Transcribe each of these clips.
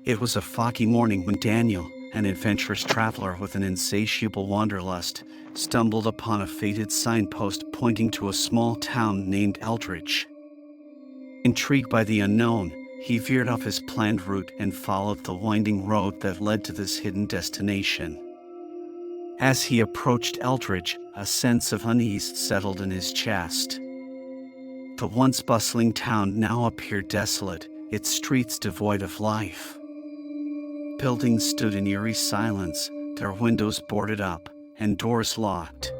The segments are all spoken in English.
It was a foggy morning when Daniel, an adventurous traveler with an insatiable wanderlust, stumbled upon a faded signpost pointing to a small town named Eldridge. Intrigued by the unknown, he veered off his planned route and followed the winding road that led to this hidden destination. As he approached Eldridge, a sense of unease settled in his chest. The once bustling town now appeared desolate, its streets devoid of life. Buildings stood in eerie silence, their windows boarded up, and doors locked.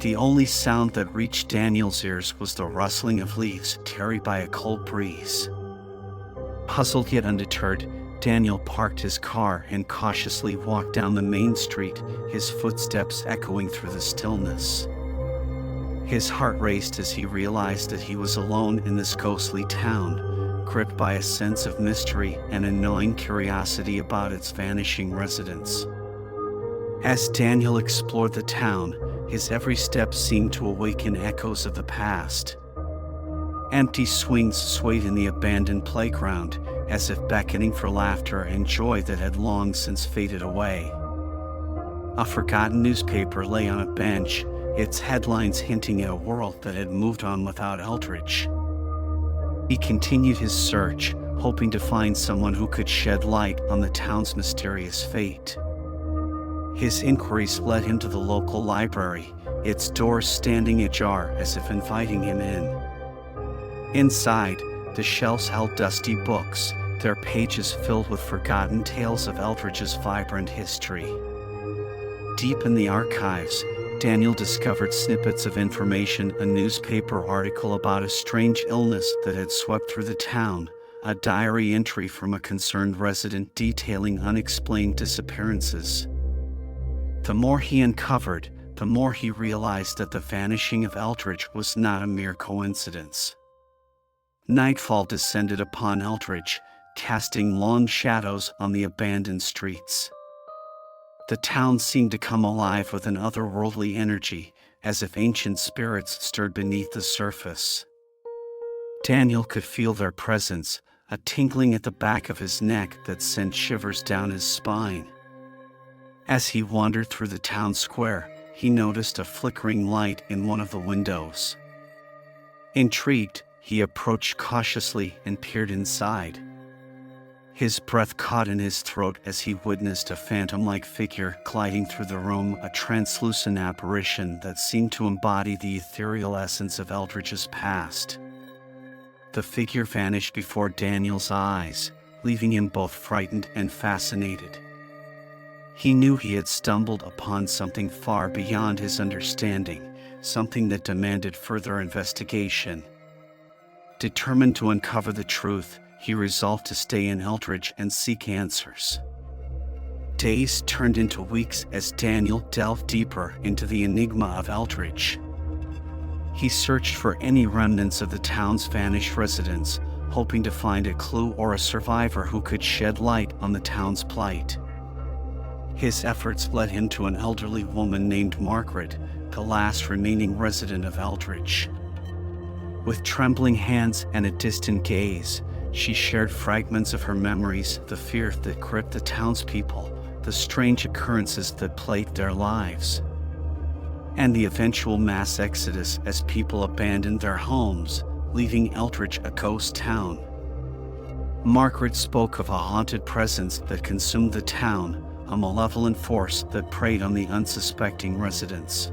The only sound that reached Daniel's ears was the rustling of leaves carried by a cold breeze. Puzzled yet undeterred, Daniel parked his car and cautiously walked down the main street, his footsteps echoing through the stillness. His heart raced as he realized that he was alone in this ghostly town, gripped by a sense of mystery and a gnawing curiosity about its vanishing residents. As Daniel explored the town, his every step seemed to awaken echoes of the past. Empty swings swayed in the abandoned playground, as if beckoning for laughter and joy that had long since faded away. A forgotten newspaper lay on a bench, its headlines hinting at a world that had moved on without Eldridge. He continued his search, hoping to find someone who could shed light on the town's mysterious fate. His inquiries led him to the local library, its doors standing ajar as if inviting him in. Inside, the shelves held dusty books, their pages filled with forgotten tales of Eldridge's vibrant history. Deep in the archives, Daniel discovered snippets of information, a newspaper article about a strange illness that had swept through the town, a diary entry from a concerned resident detailing unexplained disappearances. The more he uncovered, the more he realized that the vanishing of Eldridge was not a mere coincidence. Nightfall descended upon Eldridge, casting long shadows on the abandoned streets. The town seemed to come alive with an otherworldly energy, as if ancient spirits stirred beneath the surface. Daniel could feel their presence, a tingling at the back of his neck that sent shivers down his spine. As he wandered through the town square, he noticed a flickering light in one of the windows. Intrigued, he approached cautiously and peered inside. His breath caught in his throat as he witnessed a phantom-like figure gliding through the room, a translucent apparition that seemed to embody the ethereal essence of Eldridge's past. The figure vanished before Daniel's eyes, leaving him both frightened and fascinated. He knew he had stumbled upon something far beyond his understanding, something that demanded further investigation. Determined to uncover the truth, he resolved to stay in Eldridge and seek answers. Days turned into weeks as Daniel delved deeper into the enigma of Eldridge. He searched for any remnants of the town's vanished residents, hoping to find a clue or a survivor who could shed light on the town's plight. His efforts led him to an elderly woman named Margaret, the last remaining resident of Eldridge. With trembling hands and a distant gaze, she shared fragments of her memories, the fear that gripped the townspeople, the strange occurrences that plagued their lives, and the eventual mass exodus as people abandoned their homes, leaving Eldridge a ghost town. Margaret spoke of a haunted presence that consumed the town, a malevolent force that preyed on the unsuspecting residents.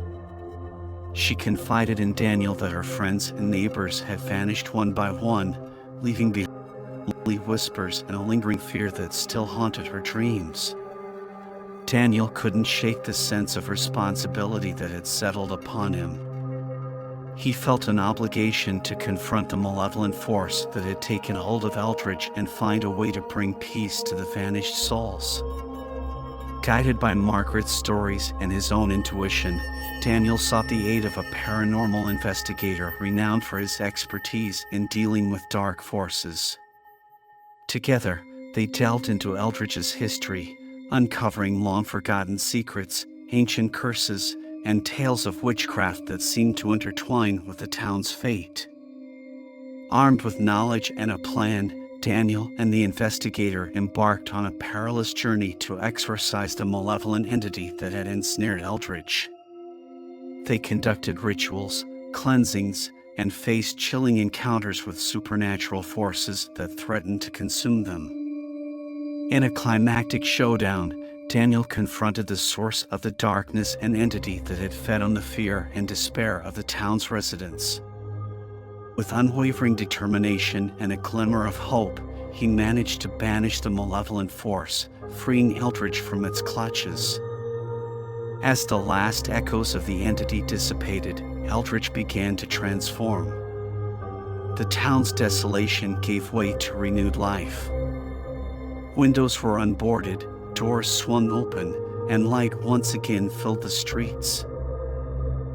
She confided in Daniel that her friends and neighbors had vanished one by one, leaving behind only whispers and a lingering fear that still haunted her dreams. Daniel couldn't shake the sense of responsibility that had settled upon him. He felt an obligation to confront the malevolent force that had taken hold of Eldridge and find a way to bring peace to the vanished souls. Guided by Margaret's stories and his own intuition, Daniel sought the aid of a paranormal investigator renowned for his expertise in dealing with dark forces. Together, they delved into Eldridge's history, uncovering long-forgotten secrets, ancient curses, and tales of witchcraft that seemed to intertwine with the town's fate. Armed with knowledge and a plan, Daniel and the investigator embarked on a perilous journey to exorcise the malevolent entity that had ensnared Eldridge. They conducted rituals, cleansings, and faced chilling encounters with supernatural forces that threatened to consume them. In a climactic showdown, Daniel confronted the source of the darkness and entity that had fed on the fear and despair of the town's residents. With unwavering determination and a glimmer of hope, he managed to banish the malevolent force, freeing Eldridge from its clutches. As the last echoes of the entity dissipated, Eldridge began to transform. The town's desolation gave way to renewed life. Windows were unboarded, doors swung open, and light once again filled the streets.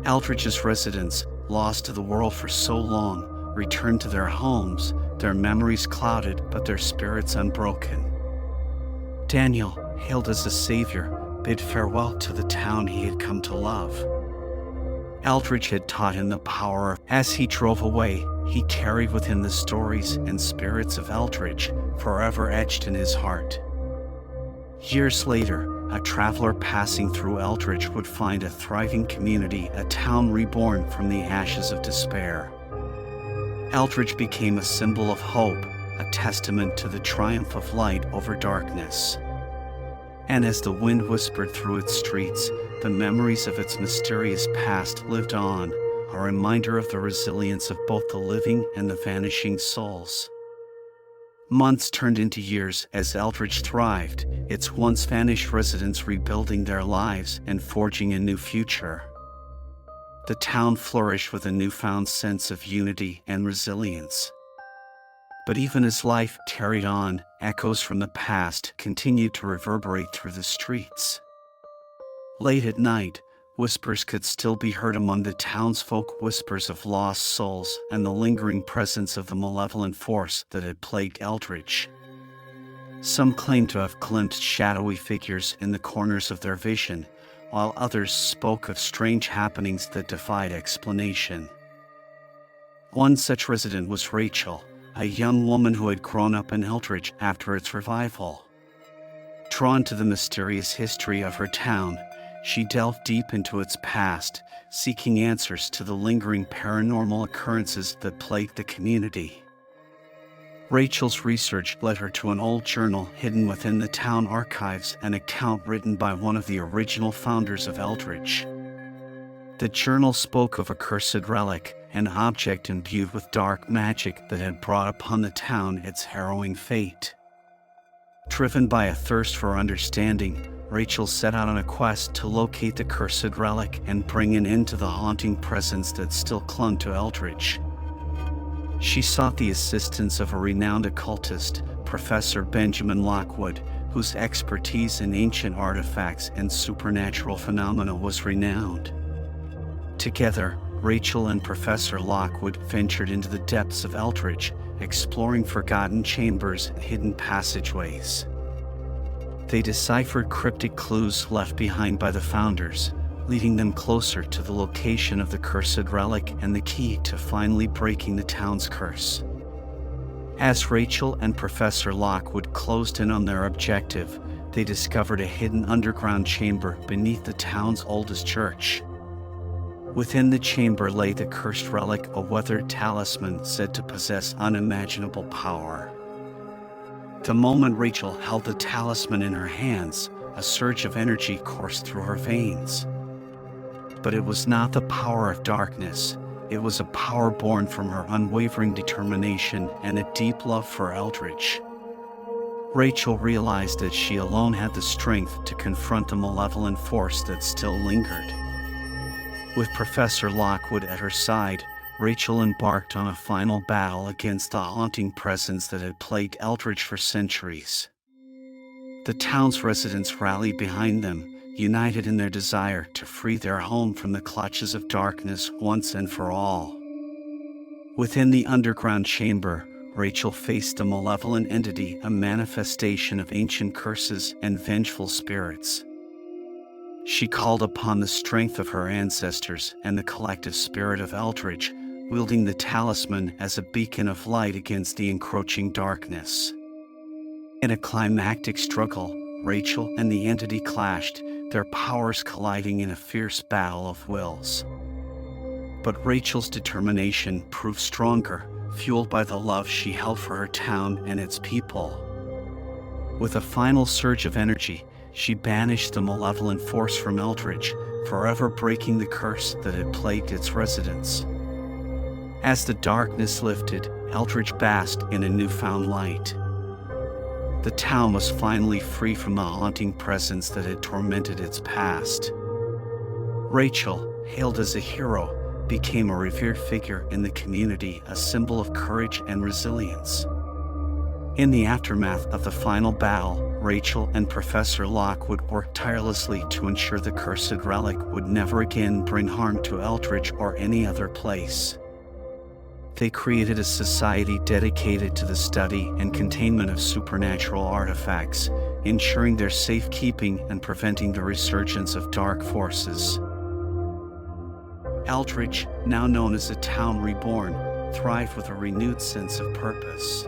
Eldridge's residents, lost to the world for so long, returned to their homes, their memories clouded but their spirits unbroken. Daniel, hailed as a savior, bid farewell to the town he had come to love. Eldridge had taught him the power of. As he drove away, he carried with him the stories and spirits of Eldridge, forever etched in his heart. Years later, a traveler passing through Eldridge would find a thriving community, a town reborn from the ashes of despair. Eldridge became a symbol of hope, a testament to the triumph of light over darkness. And as the wind whispered through its streets, the memories of its mysterious past lived on, a reminder of the resilience of both the living and the vanishing souls. Months turned into years as Eldridge thrived, its once vanished residents rebuilding their lives and forging a new future. The town flourished with a newfound sense of unity and resilience. But even as life carried on, echoes from the past continued to reverberate through the streets. Late at night, whispers could still be heard among the townsfolk, whispers of lost souls and the lingering presence of the malevolent force that had plagued Eldridge. Some claimed to have glimpsed shadowy figures in the corners of their vision, while others spoke of strange happenings that defied explanation. One such resident was Rachel, a young woman who had grown up in Eldridge after its revival. Drawn to the mysterious history of her town, she delved deep into its past, seeking answers to the lingering paranormal occurrences that plagued the community. Rachel's research led her to an old journal hidden within the town archives, an account written by one of the original founders of Eldridge. The journal spoke of a cursed relic, an object imbued with dark magic that had brought upon the town its harrowing fate. Driven by a thirst for understanding, Rachel set out on a quest to locate the cursed relic and bring an end to the haunting presence that still clung to Eldridge. She sought the assistance of a renowned occultist, Professor Benjamin Lockwood, whose expertise in ancient artifacts and supernatural phenomena was renowned. Together, Rachel and Professor Lockwood ventured into the depths of Eldridge, exploring forgotten chambers and hidden passageways. They deciphered cryptic clues left behind by the founders, leading them closer to the location of the cursed relic and the key to finally breaking the town's curse. As Rachel and Professor Lockwood closed in on their objective, they discovered a hidden underground chamber beneath the town's oldest church. Within the chamber lay the cursed relic, a weathered talisman said to possess unimaginable power. The moment Rachel held the talisman in her hands, a surge of energy coursed through her veins. But it was not the power of darkness. It was a power born from her unwavering determination and a deep love for Eldridge. Rachel realized that she alone had the strength to confront the malevolent force that still lingered. With Professor Lockwood at her side, Rachel embarked on a final battle against the haunting presence that had plagued Eldridge for centuries. The town's residents rallied behind them, united in their desire to free their home from the clutches of darkness once and for all. Within the underground chamber, Rachel faced a malevolent entity, a manifestation of ancient curses and vengeful spirits. She called upon the strength of her ancestors and the collective spirit of Eldridge, wielding the talisman as a beacon of light against the encroaching darkness. In a climactic struggle, Rachel and the entity clashed, their powers colliding in a fierce battle of wills. But Rachel's determination proved stronger, fueled by the love she held for her town and its people. With a final surge of energy, she banished the malevolent force from Eldridge, forever breaking the curse that had plagued its residents. As the darkness lifted, Eldridge basked in a newfound light. The town was finally free from the haunting presence that had tormented its past. Rachel, hailed as a hero, became a revered figure in the community, a symbol of courage and resilience. In the aftermath of the final battle, Rachel and Professor Locke would work tirelessly to ensure the cursed relic would never again bring harm to Eldridge or any other place. They created a society dedicated to the study and containment of supernatural artifacts, ensuring their safekeeping and preventing the resurgence of dark forces. Eldridge, now known as a town reborn, thrived with a renewed sense of purpose.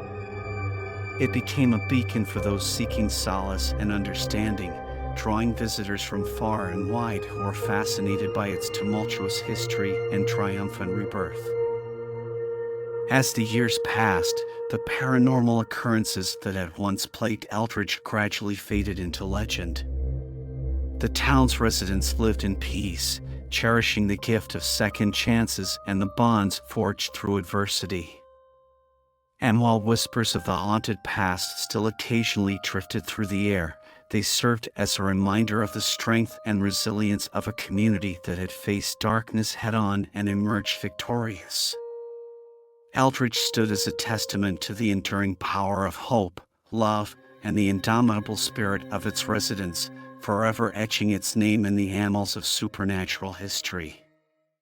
It became a beacon for those seeking solace and understanding, drawing visitors from far and wide who were fascinated by its tumultuous history and triumphant rebirth. As the years passed, the paranormal occurrences that had once plagued Eldridge gradually faded into legend. The town's residents lived in peace, cherishing the gift of second chances and the bonds forged through adversity. And while whispers of the haunted past still occasionally drifted through the air, they served as a reminder of the strength and resilience of a community that had faced darkness head-on and emerged victorious. Eldridge stood as a testament to the enduring power of hope, love, and the indomitable spirit of its residents, forever etching its name in the annals of supernatural history.